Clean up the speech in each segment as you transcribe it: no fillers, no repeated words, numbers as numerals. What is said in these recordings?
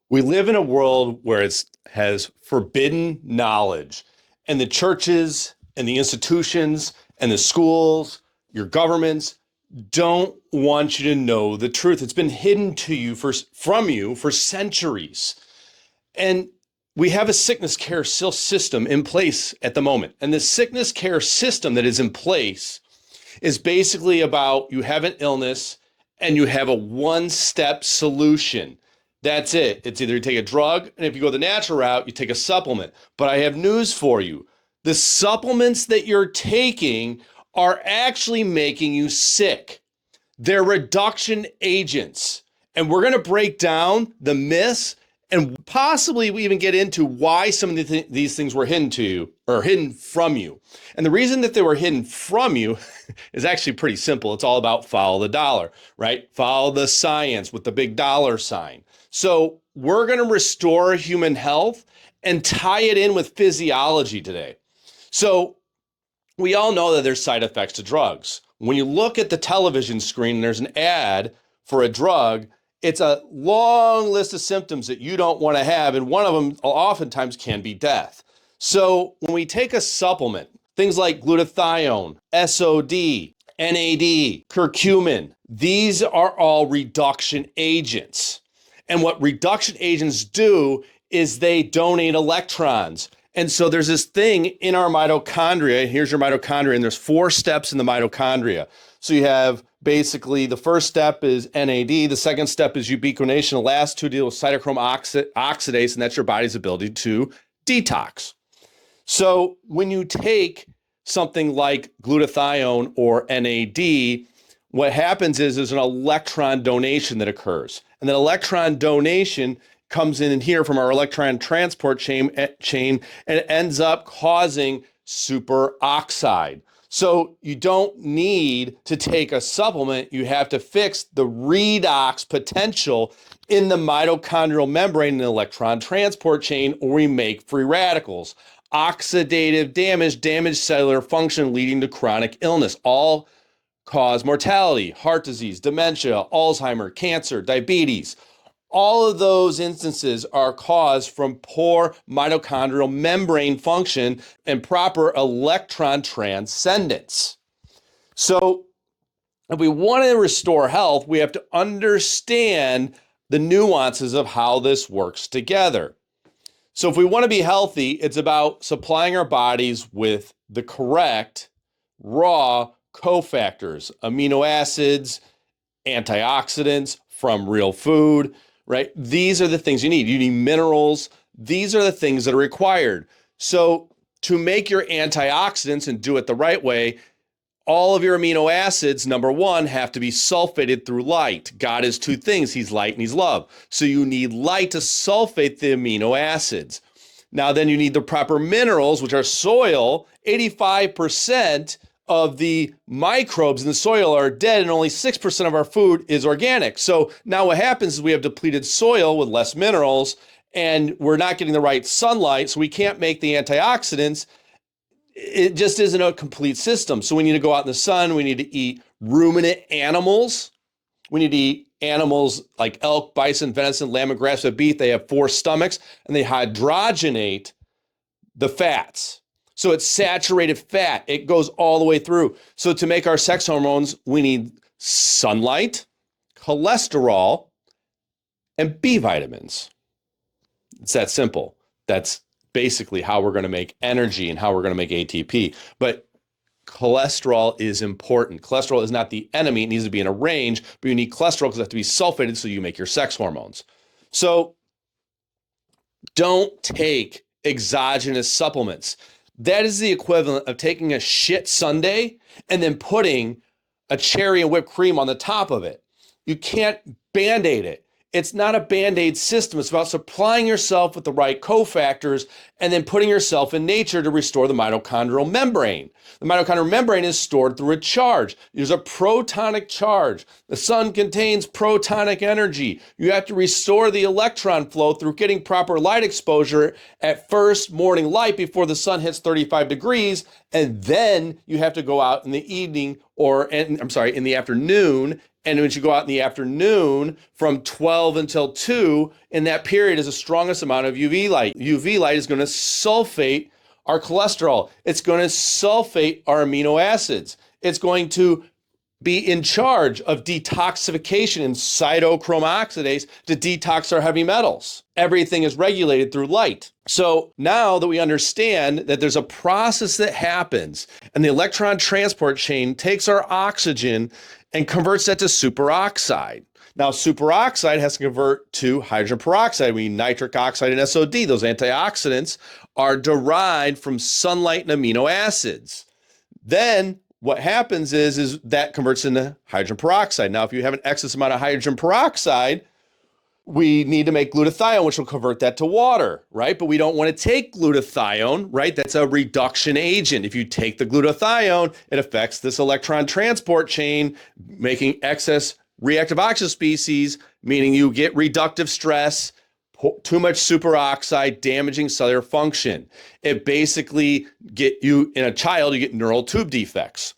We live in a world where it has forbidden knowledge, and the churches and the institutions and the schools, your governments don't want you to know the truth. It's been hidden to you from you for centuries. And we have a sickness care system in place at the moment. And the sickness care system that is in place is basically about you have an illness and you have a one-step solution. That's it. It's either you take a drug, and if you go the natural route, you take a supplement. But I have news for you. The supplements that you're taking are actually making you sick. They're reduction agents. And we're going to break down the myths and possibly we even get into why some of these things were hidden to you or hidden from you. And the reason that they were hidden from you is actually pretty simple. It's all about follow the dollar, right? Follow the science with the big dollar sign. So we're going to restore human health and tie it in with physiology today. So we all know that there's side effects to drugs. When you look at the television screen and there's an ad for a drug, it's a long list of symptoms that you don't want to have, and one of them oftentimes can be death. So when we take a supplement, things like glutathione, SOD, NAD, curcumin, these are all reduction agents. And what reduction agents do is they donate electrons. And so there's this thing in our mitochondria. Here's your mitochondria, and there's 4 steps in the mitochondria. So you have basically the first step is NAD, the second step is ubiquination, the last 2 deal with cytochrome oxidase, and that's your body's ability to detox. So when you take something like glutathione or NAD, what happens is there's an electron donation that occurs. And that electron donation comes in here from our electron transport chain and it ends up causing superoxide. So you don't need to take a supplement. You have to fix the redox potential in the mitochondrial membrane and the electron transport chain, or we make free radicals. Oxidative damage, damaged cellular function leading to chronic illness, all cause mortality, heart disease, dementia, Alzheimer, cancer, diabetes. All of those instances are caused from poor mitochondrial membrane function and proper electron transcendence. So if we want to restore health, we have to understand the nuances of how this works together. So if we want to be healthy, it's about supplying our bodies with the correct raw cofactors, amino acids, antioxidants from real food, right? These are the things you need. You need minerals. These are the things that are required. So to make your antioxidants and do it the right way, all of your amino acids, number one, have to be sulfated through light. God is 2 things. He's light and he's love. So you need light to sulfate the amino acids. Now then you need the proper minerals, which are soil. 85% of the microbes in the soil are dead and only 6% of our food is organic. So now what happens is we have depleted soil with less minerals and we're not getting the right sunlight, so we can't make the antioxidants. It just isn't a complete system. So we need to go out in the sun. We need to eat ruminant animals. We need to eat animals like elk, bison, venison, lamb, and grass-fed beef. They have 4 stomachs and they hydrogenate the fats. So it's saturated fat. It goes all the way through. So to make our sex hormones, we need sunlight, cholesterol, and B vitamins. It's that simple. That's basically how we're going to make energy and how we're going to make ATP. But cholesterol is important. Cholesterol is not the enemy. It needs to be in a range, but you need cholesterol because it has to be sulfated so you make your sex hormones. So don't take exogenous supplements. That is the equivalent of taking a shit sundae and then putting a cherry and whipped cream on the top of it. You can't Band-Aid it. It's not a Band-Aid system. It's about supplying yourself with the right cofactors and then putting yourself in nature to restore the mitochondrial membrane. The mitochondrial membrane is stored through a charge. There's a protonic charge. The sun contains protonic energy. You have to restore the electron flow through getting proper light exposure at first morning light before the sun hits 35 degrees. And then you have to go out in the evening in the afternoon And when you go out in the afternoon from 12 until 2, in that period is the strongest amount of UV light. UV light is going to sulfate our cholesterol. It's going to sulfate our amino acids. It's going to be in charge of detoxification and cytochrome oxidase to detox our heavy metals. Everything is regulated through light. So now that we understand that there's a process that happens and the electron transport chain takes our oxygen and converts that to superoxide. Now, superoxide has to convert to hydrogen peroxide. We need nitric oxide and SOD. Those antioxidants are derived from sunlight and amino acids. Then what happens is that converts into hydrogen peroxide. Now, if you have an excess amount of hydrogen peroxide, we need to make glutathione, which will convert that to water, right? But we don't want to take glutathione, right? That's a reduction agent. If you take the glutathione, it affects this electron transport chain, making excess reactive oxygen species, meaning you get reductive stress, too much superoxide, damaging cellular function. It basically get you, in a child, you get neural tube defects.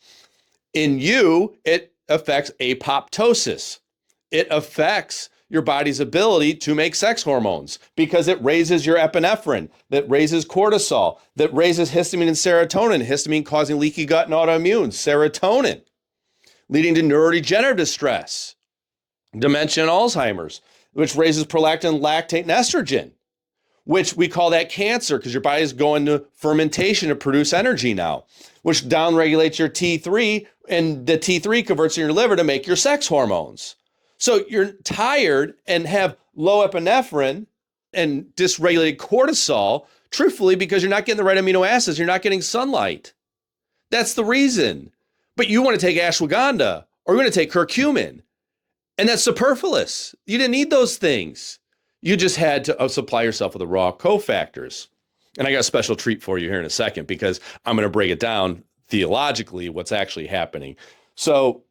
In you, it affects apoptosis. It affects your body's ability to make sex hormones because it raises your epinephrine, that raises cortisol, that raises histamine and serotonin, histamine causing leaky gut and autoimmune, serotonin, leading to neurodegenerative distress, dementia and Alzheimer's, which raises prolactin, lactate, and estrogen, which we call that cancer because your body is going to fermentation to produce energy now, which downregulates your T3, and the T3 converts in your liver to make your sex hormones. So you're tired and have low epinephrine and dysregulated cortisol, truthfully, because you're not getting the right amino acids, you're not getting sunlight. That's the reason. But you want to take ashwagandha or you want to take curcumin, and that's superfluous. You didn't need those things. You just had to supply yourself with the raw cofactors. And I got a special treat for you here in a second because I'm going to break it down theologically what's actually happening. So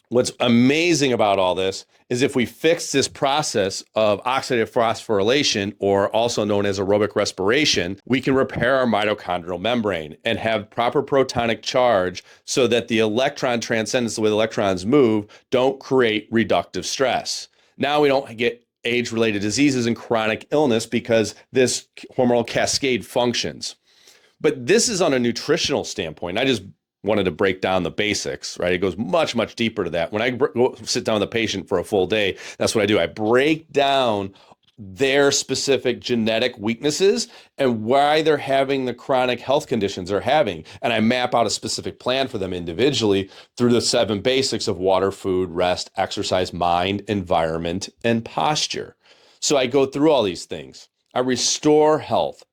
what's amazing about all this is if we fix this process of oxidative phosphorylation, or also known as aerobic respiration, we can repair our mitochondrial membrane and have proper protonic charge so that the electron transcendence, the way the electrons move, don't create reductive stress. Now we don't get age-related diseases and chronic illness because this hormonal cascade functions. But this is on a nutritional standpoint. I just wanted to break down the basics, right? It goes much, much deeper to that. When I go sit down with a patient for a full day, that's what I do. I break down their specific genetic weaknesses and why they're having the chronic health conditions they're having. And I map out a specific plan for them individually through the 7 basics of water, food, rest, exercise, mind, environment, and posture. So I go through all these things. I restore health.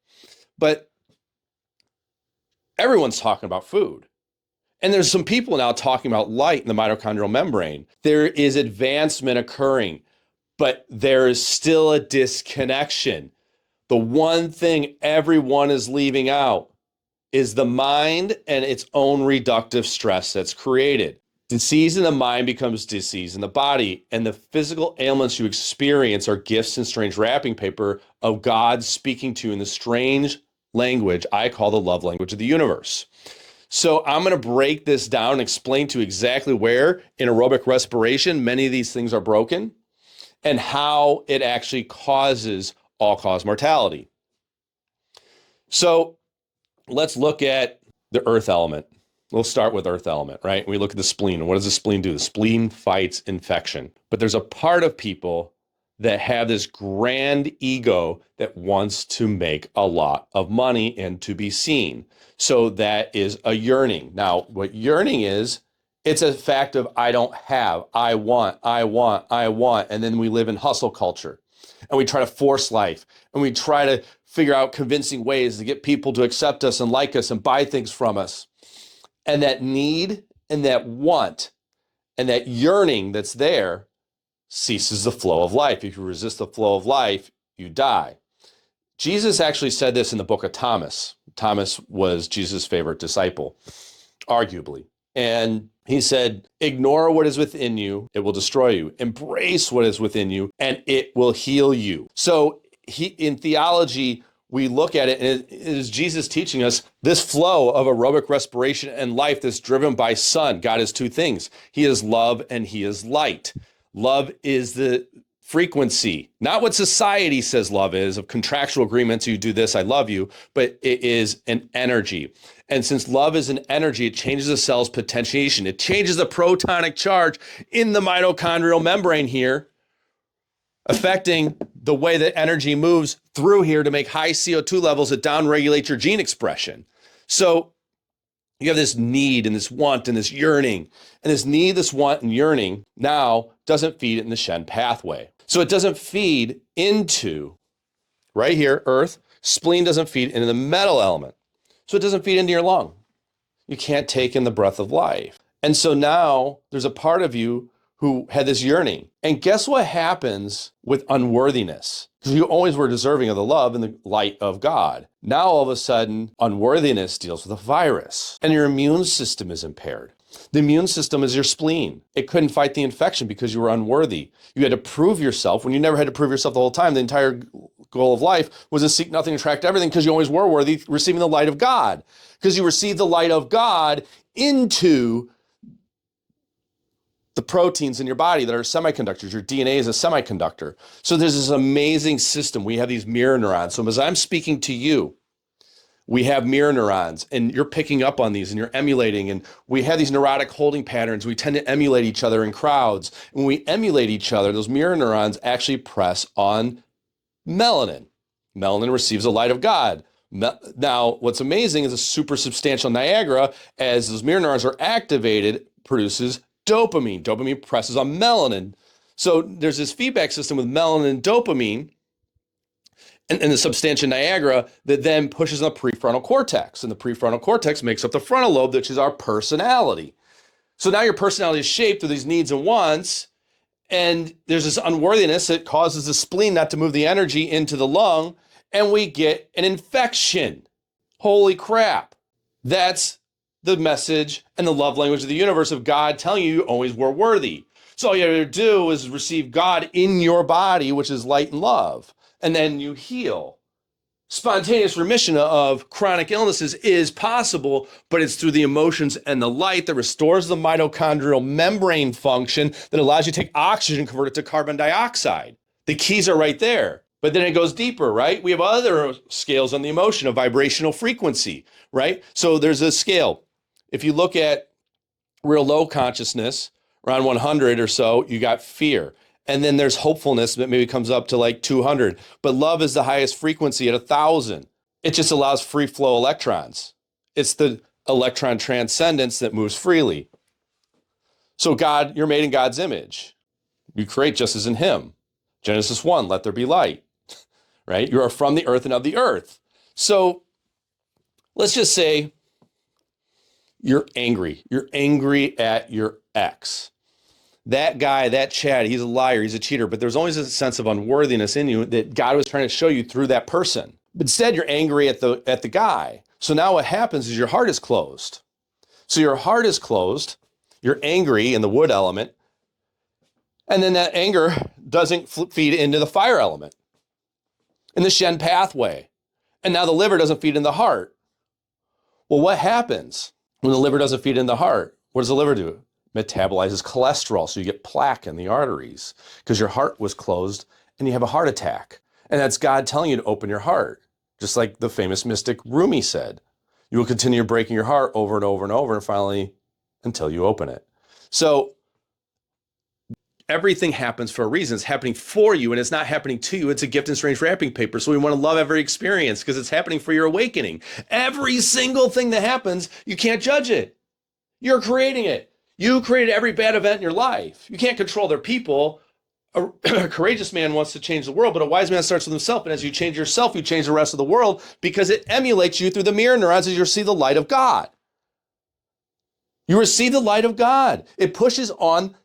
But everyone's talking about food. And there's some people now talking about light in the mitochondrial membrane. There is advancement occurring, but there is still a disconnection. The one thing everyone is leaving out is the mind and its own reductive stress that's created. Disease in the mind becomes disease in the body, and the physical ailments you experience are gifts in strange wrapping paper of God speaking to you in the strange language I call the love language of the universe. So I'm going to break this down and explain to you exactly where in aerobic respiration many of these things are broken and how it actually causes all-cause mortality. So let's look at the earth element. We'll start with earth element, right? We look at the spleen. What does the spleen do? The spleen fights infection. But there's a part of people that have this grand ego that wants to make a lot of money and to be seen. So that is a yearning. Now, what yearning is, it's a fact of I don't have, I want. And then we live in hustle culture and we try to force life and we try to figure out convincing ways to get people to accept us and like us and buy things from us. And that need and that want and that yearning that's there ceases the flow of life. If you resist the flow of life, you die. Jesus actually said this in the book of Thomas. Thomas was Jesus' favorite disciple, arguably. And he said, ignore what is within you, it will destroy you. Embrace what is within you, and it will heal you. So in theology, we look at it, and it is Jesus teaching us this flow of aerobic respiration and life that's driven by sun. God is two things. He is love and he is light. Love is the frequency, not what society says love is, of contractual agreements. You do this, I love you, but it is an energy. And since love is an energy, it changes the cell's potentiation. It changes the protonic charge in the mitochondrial membrane here, affecting the way that energy moves through here to make high CO2 levels that downregulate your gene expression. So you have this need and this want and this yearning, and this need, this want and yearning now doesn't feed in the Shen pathway. So it doesn't feed into, right here, earth. Spleen doesn't feed into the metal element. So it doesn't feed into your lung. You can't take in the breath of life. And so now there's a part of you who had this yearning. And guess what happens with unworthiness? Because you always were deserving of the love and the light of God. Now all of a sudden, unworthiness deals with a virus, and your immune system is impaired. The immune system is your spleen. It couldn't fight the infection because you were unworthy. You had to prove yourself when you never had to prove yourself the whole time. The entire goal of life was to seek nothing, attract everything, because you always were worthy, receiving the light of God. Because you received the light of God into the proteins in your body that are semiconductors. Your DNA is a semiconductor. So there's this amazing system. We have these mirror neurons. So as I'm speaking to you, we have mirror neurons, and you're picking up on these and you're emulating, and we have these neurotic holding patterns. We tend to emulate each other in crowds. When we emulate each other, those mirror neurons actually press on melanin. Melanin receives the light of God. Now, what's amazing is a super substantial Niagara, as those mirror neurons are activated, produces dopamine. Dopamine presses on melanin. So there's this feedback system with melanin and dopamine and the substantia nigra that then pushes on the prefrontal cortex. And the prefrontal cortex makes up the frontal lobe, which is our personality. So now your personality is shaped through these needs and wants. And there's this unworthiness that causes the spleen not to move the energy into the lung. And we get an infection. Holy crap. That's the message and the love language of the universe of God telling you always were worthy. So all you have to do is receive God in your body, which is light and love. And then you heal. Spontaneous remission of chronic illnesses is possible, but it's through the emotions and the light that restores the mitochondrial membrane function that allows you to take oxygen and convert it to carbon dioxide. The keys are right there. But then it goes deeper, right? We have other scales on the emotion of vibrational frequency, right? So there's a scale. If you look at real low consciousness, around 100 or so, you got fear. And then there's hopefulness that maybe comes up to like 200. But love is the highest frequency at 1,000. It just allows free flow electrons. It's the electron transcendence that moves freely. So God, you're made in God's image. You create just as in him. Genesis 1, let there be light, right? You are from the earth and of the earth. So let's just say you're angry. You're angry at your ex. That guy, that Chad, he's a liar, he's a cheater, but there's always a sense of unworthiness in you that God was trying to show you through that person. But instead, you're angry at the guy. So now what happens is your heart is closed. So your heart is closed, you're angry in the wood element, and then that anger doesn't feed into the fire element, in the Shen pathway. And now the liver doesn't feed in the heart. Well, what happens when the liver doesn't feed in the heart? What does the liver do? Metabolizes cholesterol, so you get plaque in the arteries because your heart was closed and you have a heart attack. And that's God telling you to open your heart. Just like the famous mystic Rumi said, you will continue breaking your heart over and over and over and finally until you open it. So everything happens for a reason. It's happening for you and it's not happening to you. It's a gift in strange wrapping paper. So we want to love every experience because it's happening for your awakening. Every single thing that happens, you can't judge it. You're creating it. You created every bad event in your life. You can't control their people. A courageous man wants to change the world, but a wise man starts with himself. And as you change yourself, you change the rest of the world because it emulates you through the mirror neurons as you see the light of God. You receive the light of God. It pushes on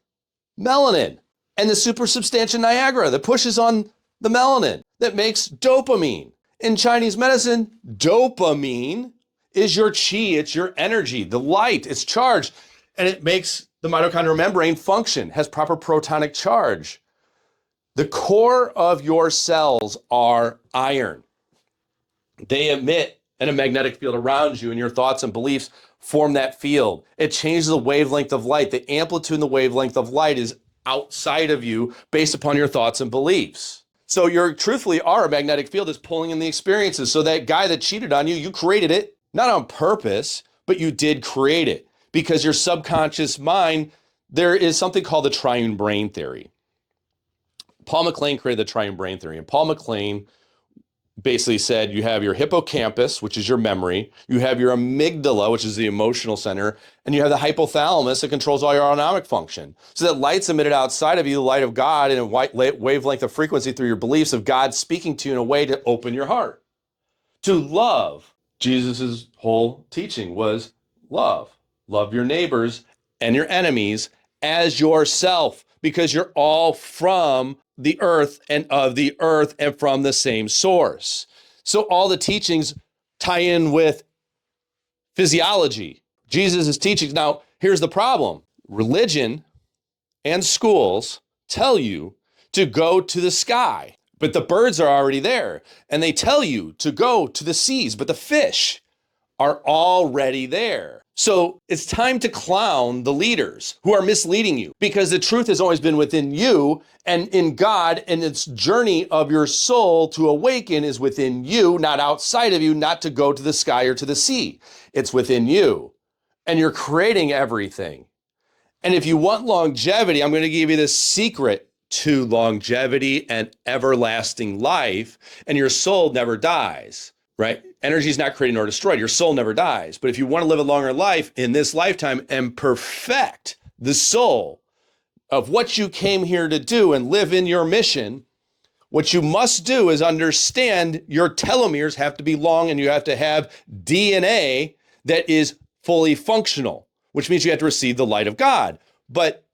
melanin and the supersubstantia nigra that pushes on the melanin that makes dopamine. In Chinese medicine, dopamine is your chi, it's your energy, the light, it's charged. And it makes the mitochondrial membrane function, has proper protonic charge. The core of your cells are iron. They emit in a magnetic field around you, and your thoughts and beliefs form that field. It changes the wavelength of light. The amplitude and the wavelength of light is outside of you based upon your thoughts and beliefs. So you truthfully are a magnetic field that's pulling in the experiences. So that guy that cheated on you, you created it, not on purpose, but you did create it because your subconscious mind, there is something called the triune brain theory. Paul MacLean created the triune brain theory, and Paul MacLean basically said you have your hippocampus, which is your memory, you have your amygdala, which is the emotional center, and you have the hypothalamus that controls all your autonomic function. So that light's emitted outside of you, the light of God, in a wavelength of frequency through your beliefs of God speaking to you in a way to open your heart. To love. Jesus's whole teaching was love. Love your neighbors and your enemies as yourself, because you're all from the earth and of the earth and from the same source. So all the teachings tie in with physiology, Jesus' teachings. Now, here's the problem. Religion and schools tell you to go to the sky, but the birds are already there. And they tell you to go to the seas, but the fish are already there. So it's time to clown the leaders who are misleading you, because the truth has always been within you and in God, and its journey of your soul to awaken is within you, not outside of you, not to go to the sky or to the sea. It's within you, and you're creating everything. And if you want longevity, I'm going to give you the secret to longevity and everlasting life, and your soul never dies. Right? Energy is not created nor destroyed. Your soul never dies. But if you want to live a longer life in this lifetime and perfect the soul of what you came here to do and live in your mission, what you must do is understand your telomeres have to be long, and you have to have DNA that is fully functional, which means you have to receive the light of God. But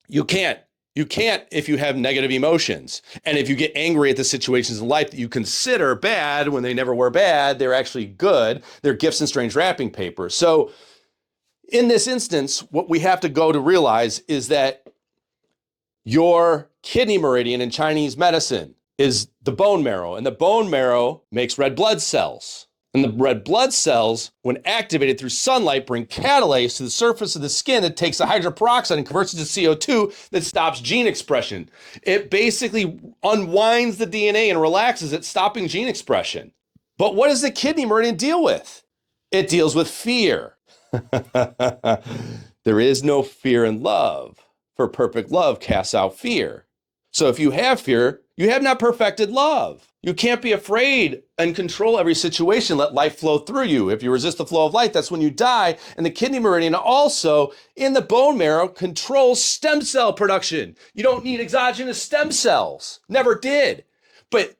you can't if you have negative emotions. And if you get angry at the situations in life that you consider bad when they never were bad, they're actually good. They're gifts in strange wrapping paper. So in this instance, what we have to go to realize is that your kidney meridian in Chinese medicine is the bone marrow, and the bone marrow makes red blood cells. And the red blood cells, when activated through sunlight, bring catalase to the surface of the skin that takes the hydrogen peroxide and converts it to CO2 that stops gene expression. It basically unwinds the DNA and relaxes it, stopping gene expression. But what does the kidney meridian deal with? It deals with fear. There is no fear in love, for perfect love casts out fear. So if you have fear, you have not perfected love. You can't be afraid and control every situation. Let life flow through you. If you resist the flow of light, that's when you die. And the kidney meridian also in the bone marrow controls stem cell production. You don't need exogenous stem cells. Never did. But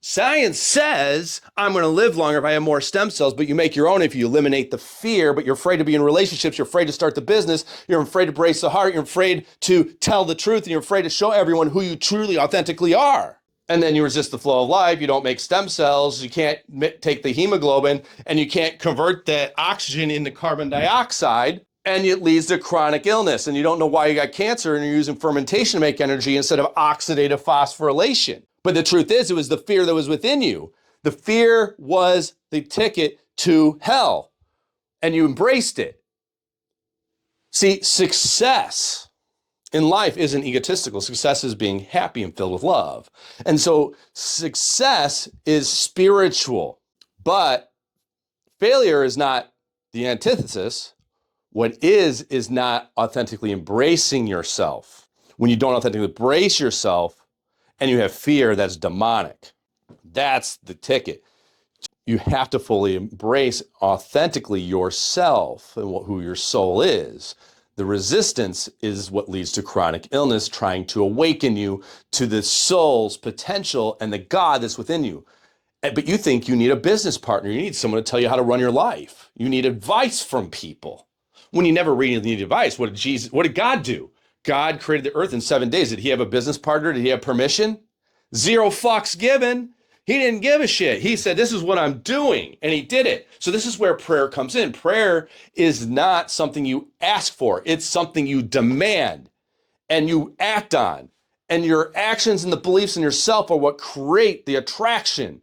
science says I'm going to live longer if I have more stem cells, but you make your own if you eliminate the fear. But you're afraid to be in relationships. You're afraid to start the business. You're afraid to brace the heart. You're afraid to tell the truth. And you're afraid to show everyone who you truly, authentically are. And then you resist the flow of life. You don't make stem cells. You can't take the hemoglobin, and you can't convert that oxygen into carbon dioxide. And it leads to chronic illness. And you don't know why you got cancer, and you're using fermentation to make energy instead of oxidative phosphorylation. But the truth is, it was the fear that was within you. The fear was the ticket to hell, and you embraced it. See, success in life isn't egotistical. Success is being happy and filled with love. And so success is spiritual, but failure is not the antithesis. What is not authentically embracing yourself. When you don't authentically embrace yourself and you have fear, that's demonic. That's the ticket. You have to fully embrace authentically yourself and who your soul is. The resistance is what leads to chronic illness, trying to awaken you to the soul's potential and the God that's within you. But you think you need a business partner. You need someone to tell you how to run your life. You need advice from people. When you never really need advice, what did God do? God created the earth in 7 days. Did he have a business partner? Did he have permission? Zero fucks given. He didn't give a shit. He said, this is what I'm doing. And he did it. So this is where prayer comes in. Prayer is not something you ask for. It's something you demand and you act on. And your actions and the beliefs in yourself are what create the attraction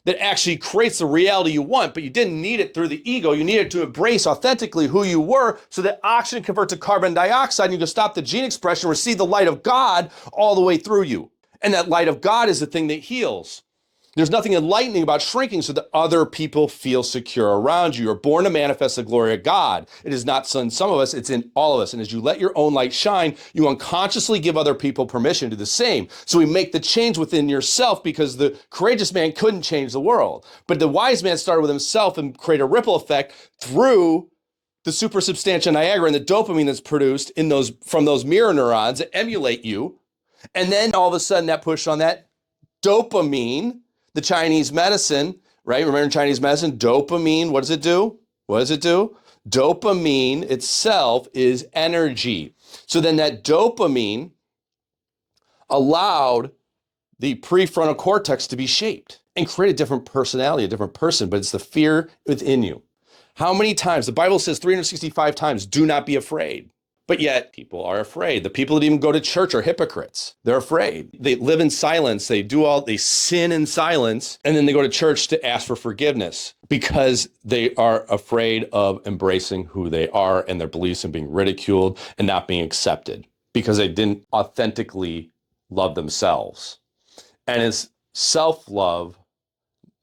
that actually creates the reality you want, but you didn't need it through the ego. You needed to embrace authentically who you were so that oxygen converts to carbon dioxide and you can stop the gene expression and receive the light of God all the way through you. And that light of God is the thing that heals. There's nothing enlightening about shrinking so that other people feel secure around you. You're born to manifest the glory of God. It is not in some of us, it's in all of us. And as you let your own light shine, you unconsciously give other people permission to do the same. So we make the change within yourself because the courageous man couldn't change the world. But the wise man started with himself and create a ripple effect through the supersubstantia nigra and the dopamine that's produced in those from those mirror neurons that emulate you. And then all of a sudden that push on that dopamine, the Chinese medicine, right? Remember Chinese medicine, dopamine, what does it do? What does it do? Dopamine itself is energy. So then that dopamine allowed the prefrontal cortex to be shaped and create a different personality, a different person, but it's the fear within you. How many times? The Bible says 365 times, do not be afraid. But yet people are afraid. The people that even go to church are hypocrites. They're afraid. They live in silence. They sin in silence. And then they go to church to ask for forgiveness because they are afraid of embracing who they are and their beliefs and being ridiculed and not being accepted because they didn't authentically love themselves. And it's self-love,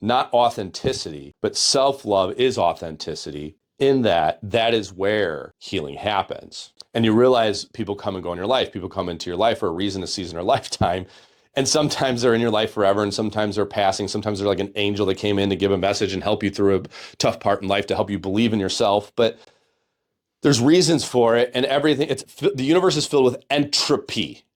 not authenticity, but self-love is authenticity in that is where healing happens. And you realize people come and go in your life. People come into your life for a reason, a season, or lifetime. And sometimes they're in your life forever, and sometimes they're passing. Sometimes they're like an angel that came in to give a message and help you through a tough part in life to help you believe in yourself. But there's reasons for it, and everything. The universe is filled with entropy.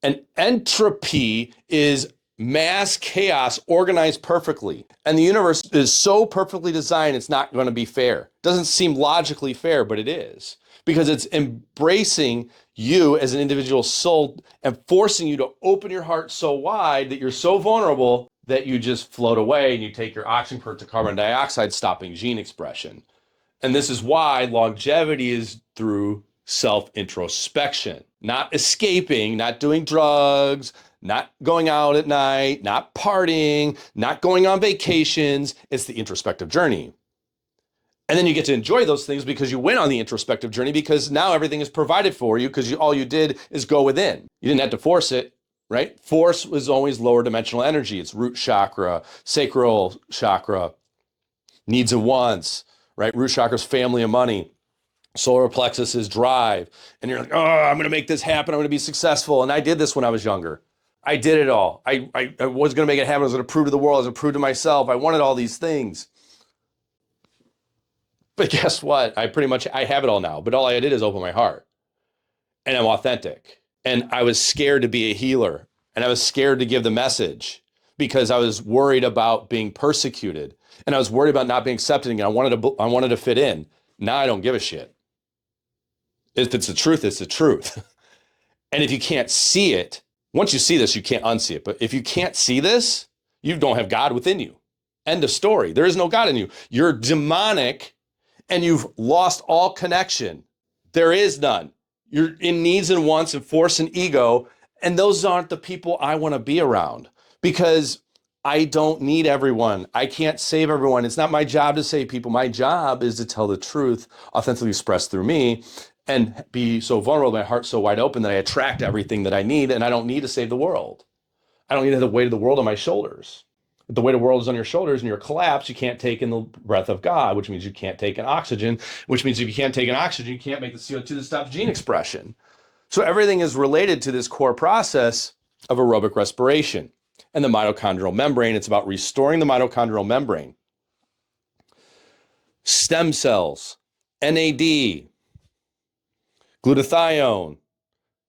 And entropy is mass chaos organized perfectly. And the universe is so perfectly designed, it's not going to be fair. Doesn't seem logically fair, but it is. Because it's embracing you as an individual soul and forcing you to open your heart so wide that you're so vulnerable that you just float away and you take your oxygen convert to carbon dioxide, stopping gene expression. And this is why longevity is through self-introspection, not escaping, not doing drugs, not going out at night, not partying, not going on vacations. It's the introspective journey. And then you get to enjoy those things because you went on the introspective journey because now everything is provided for you because all you did is go within. You didn't have to force it, right? Force was always lower dimensional energy. It's root chakra, sacral chakra, needs and wants, right? Root chakra is family and money. Solar plexus is drive. And you're like, oh, I'm going to make this happen. I'm going to be successful. And I did this when I was younger. I did it all. I was going to make it happen. I was going to prove to the world. I was going to prove to myself. I wanted all these things. But guess what? I have it all now. But all I did is open my heart. And I'm authentic. And I was scared to be a healer. And I was scared to give the message because I was worried about being persecuted. And I was worried about not being accepted. And I wanted to fit in. Now I don't give a shit. If it's the truth, it's the truth. And if you can't see it, once you see this, you can't unsee it. But if you can't see this, you don't have God within you. End of story. There is no God in you. You're demonic and you've lost all connection. There is none. You're in needs and wants and force and ego. And those aren't the people I want to be around because I don't need everyone. I can't save everyone. It's not my job to save people. My job is to tell the truth, authentically expressed through me, and be so vulnerable, my heart so wide open that I attract everything that I need, and I don't need to save the world. I don't need to have the weight of the world on my shoulders. If the weight of the world is on your shoulders and you're collapsed, you can't take in the breath of God, which means you can't take in oxygen, which means if you can't take in oxygen, you can't make the CO2 that stops gene expression. So everything is related to this core process of aerobic respiration and the mitochondrial membrane. It's about restoring the mitochondrial membrane. Stem cells, NAD, glutathione,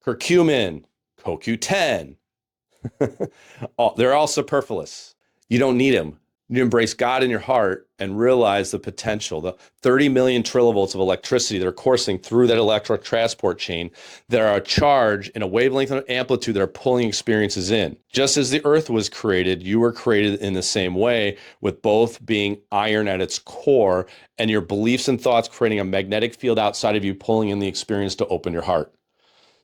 curcumin, CoQ10. They're all superfluous. You don't need them. You embrace God in your heart and realize the potential, the 30 million trilovolts of electricity that are coursing through that electric transport chain that are a charge in a wavelength and amplitude that are pulling experiences in. Just as the earth was created, you were created in the same way, with both being iron at its core and your beliefs and thoughts creating a magnetic field outside of you, pulling in the experience to open your heart.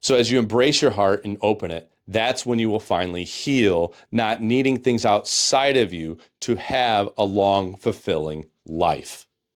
So as you embrace your heart and open it, That's when you will finally heal, not needing things outside of you to have a long, fulfilling life.